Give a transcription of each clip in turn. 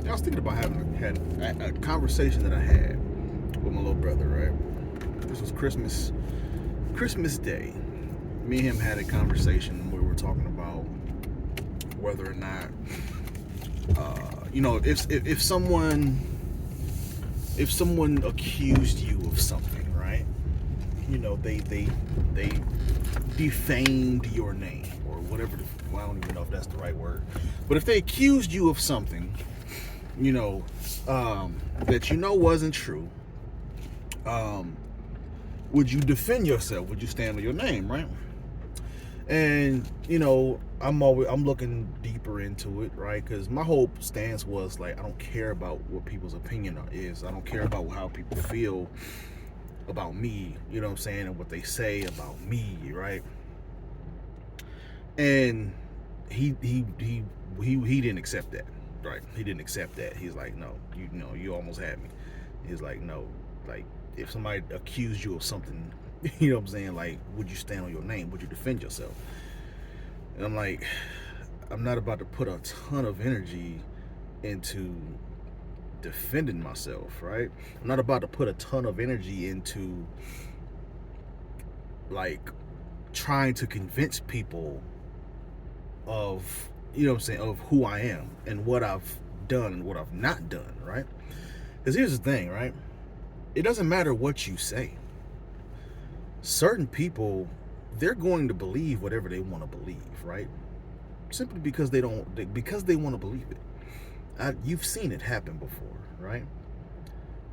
I was thinking about had a conversation that I had with my little brother. Right, this was Christmas Day. Me and him had a conversation where we were talking about whether or not, if someone accused you of something, right? They defamed your name or whatever. Well, I don't even know if that's the right word, but if they accused you of something, you know, that wasn't true, um, would you defend yourself? Would you stand on your name, right? And I'm looking deeper into it, right? Because my whole stance was like, I don't care about what people's opinion is. I don't care about how people feel about me, you know what I'm saying, and what they say about me, right? And he didn't accept that, right? He didn't accept that. He's like, no, you almost had me. He's like, no, like if somebody accused you of something, you know what I'm saying, like, would you stand on your name? Would you defend yourself? And I'm like, I'm not about to put a ton of energy into defending myself, right? I'm not about to put a ton of energy into like trying to convince people of, you know what I'm saying, of who I am and what I've done and what I've not done, right? Because here's the thing, right? It doesn't matter what you say. Certain people, they're going to believe whatever they want to believe, right? Simply because they want to believe it. You've seen it happen before, right?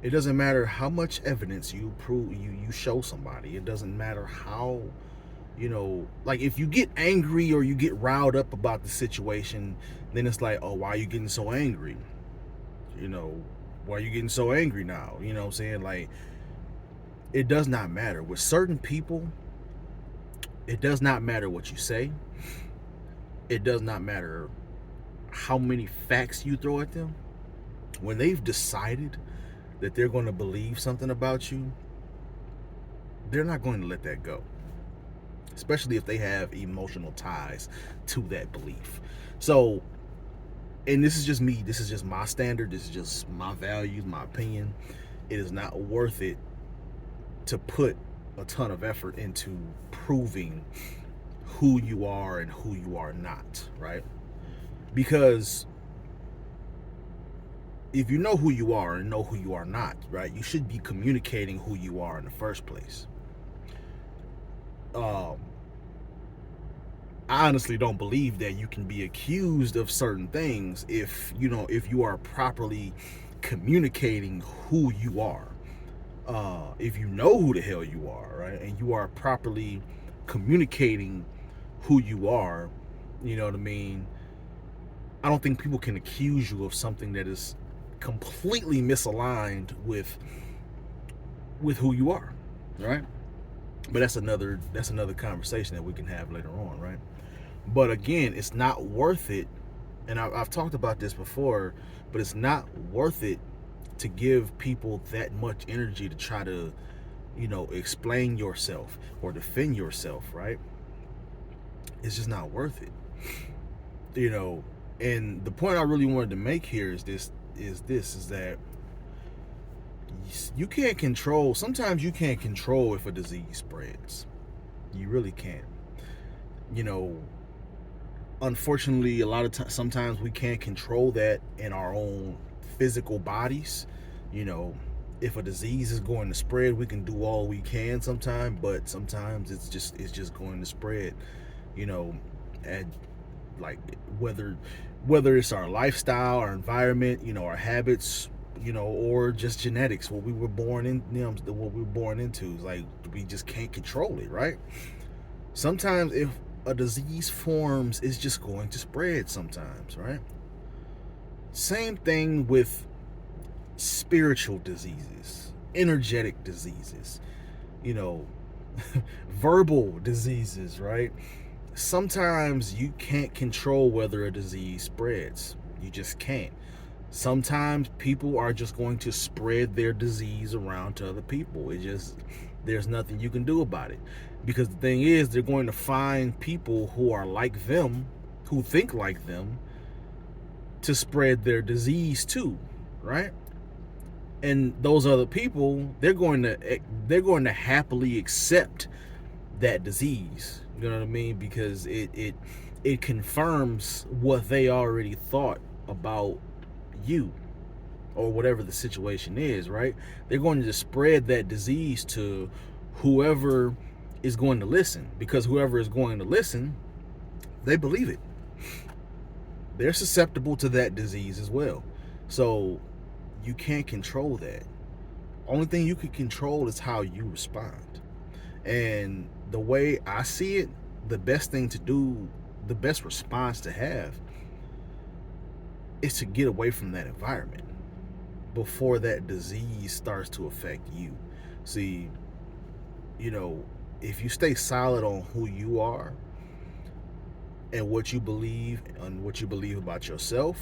It doesn't matter how much evidence you show somebody. It doesn't matter how, like if you get angry or you get riled up about the situation, then it's like, oh, why are you getting so angry? Why are you getting so angry now? You know what I'm saying? Like, it does not matter. With certain people, it does not matter what you say. It does not matter how many facts you throw at them. When they've decided that they're going to believe something about you, they're not going to let that go, especially if they have emotional ties to that belief. So, and this is just me, this is just my standard, this is just my values, my opinion. It is not worth it to put a ton of effort into proving who you are and who you are not, right? Because if you know who you are and know who you are not, right, you should be communicating who you are in the first place. I honestly don't believe that you can be accused of certain things if you are properly communicating who you are. If you know who the hell you are, right, and you are properly communicating who you are, you know what I mean? I don't think people can accuse you of something that is completely misaligned with who you are, right? But that's another conversation that we can have later on, right? But again, it's not worth it, and I've talked about this before, but it's not worth it to give people that much energy to try to, explain yourself or defend yourself, right? It's just not worth it. And the point I really wanted to make here is that you can't control, sometimes you can't control if a disease spreads. You really can't. Unfortunately, a lot of times, sometimes we can't control that in our own physical bodies. If a disease is going to spread, we can do all we can sometimes, but sometimes it's just going to spread. And like whether it's our lifestyle, our environment, our habits, or just genetics, what we were born in, what we were born into. It's like we just can't control it, right? Sometimes if a disease forms, it's just going to spread sometimes, right? Same thing with spiritual diseases, energetic diseases, verbal diseases, right? Sometimes you can't control whether a disease spreads. You just can't. Sometimes people are just going to spread their disease around to other people. There's nothing you can do about it. Because the thing is, they're going to find people who are like them, who think like them, to spread their disease too, right? And those other people, they're going to happily accept that disease. You know what I mean? Because it confirms what they already thought about you, or whatever the situation is, right? They're going to just spread that disease to whoever is going to listen, because whoever is going to listen, they believe it. They're susceptible to that disease as well. So you can't control that. Only thing you can control is how you respond. And the way I see it, the best thing to do, the best response to have, is to get away from that environment before that disease starts to affect you. See, if you stay solid on who you are and what you believe and what you believe about yourself,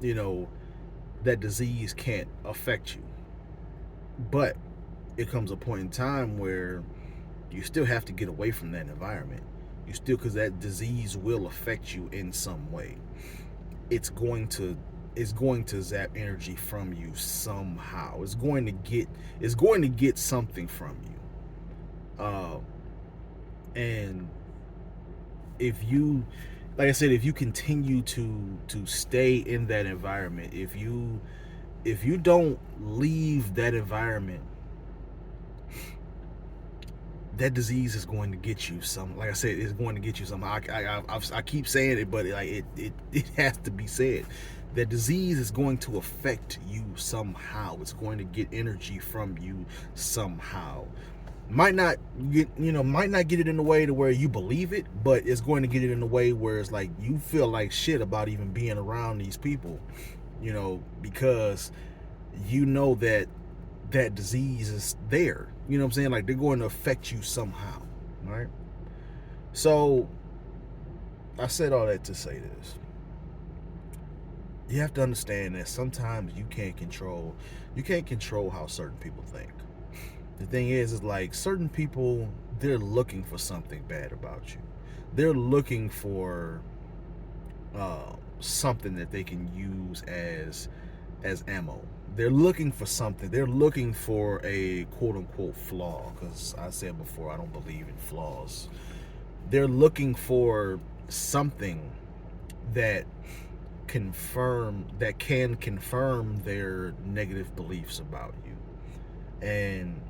that disease can't affect you. But it comes a point in time where you still have to get away from that environment. Because that disease will affect you in some way. It's going to zap energy from you somehow. It's going to get something from you. And if you, like I said, if you continue to stay in that environment, if you don't leave that environment, that disease is going to get you some. Like I said, it's going to get you some. I keep saying it, but it has to be said. That disease is going to affect you somehow. It's going to get energy from you somehow. Might not get it in a way to where you believe it, but it's going to get it in a way where it's like you feel like shit about even being around these people, because that disease is there. You know what I'm saying? Like, they're going to affect you somehow, right? So I said all that to say this. You have to understand that sometimes you can't control how certain people think. The thing is like, certain people, they're looking for something bad about you. They're looking for something that they can use as ammo. They're looking for something. They're looking for a quote unquote flaw, because I said before, I don't believe in flaws. They're looking for something that can confirm their negative beliefs about you. And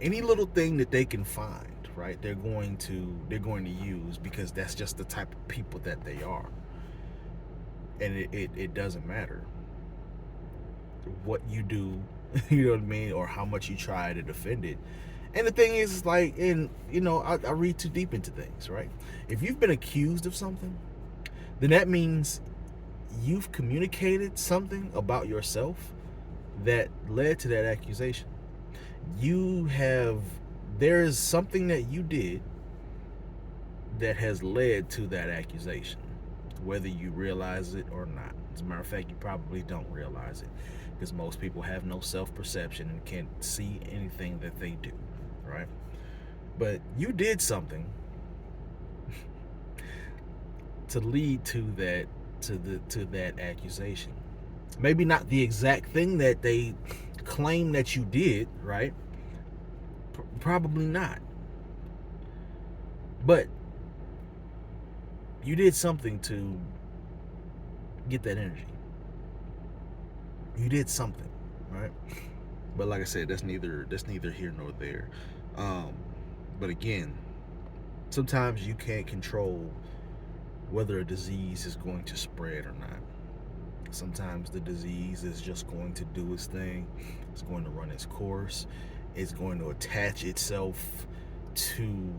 any little thing that they can find, right, they're going to use, because that's just the type of people that they are. And it doesn't matter what you do, you know what I mean, or how much you try to defend it. And the thing is like, I read too deep into things, right? If you've been accused of something, then that means you've communicated something about yourself that led to that accusation. There is something that you did that has led to that accusation, whether you realize it or not. As a matter of fact, you probably don't realize it, because most people have no self-perception and can't see anything that they do, right? But you did something to lead to that accusation. Maybe not the exact thing that they claim that you did, right? Probably not. But you did something to get that energy. You did something, right? But like I said, that's neither here nor there. But again, sometimes you can't control whether a disease is going to spread or not. Sometimes the disease is just going to do its thing. It's going to run its course. It's going to attach itself to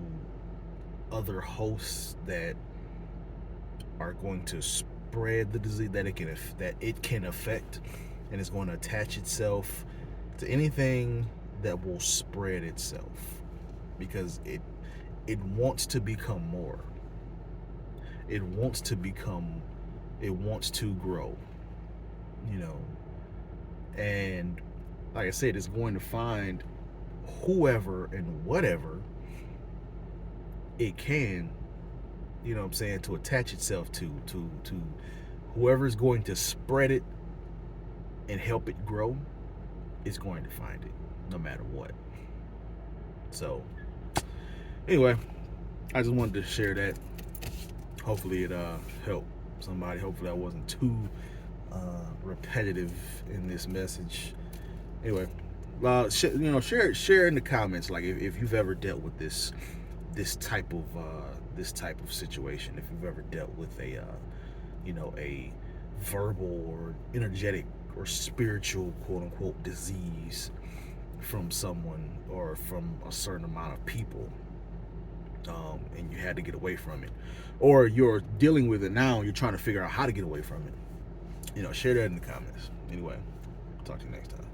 other hosts that are going to spread the disease that it can affect, and it's going to attach itself to anything that will spread itself, because it wants to become more. It wants to grow, and like I said, it's going to find whoever and whatever it can, to attach itself to whoever's going to spread it and help it grow is going to find it no matter what. So anyway, I just wanted to share that. Hopefully it helped somebody. Hopefully I wasn't too repetitive in this message. Anyway, share in the comments, like if you've ever dealt with this type of situation, if you've ever dealt with a verbal or energetic or spiritual quote unquote disease from someone or from a certain amount of people, and you had to get away from it, or you're dealing with it now and you're trying to figure out how to get away from it. Share that in the comments. Anyway, talk to you next time.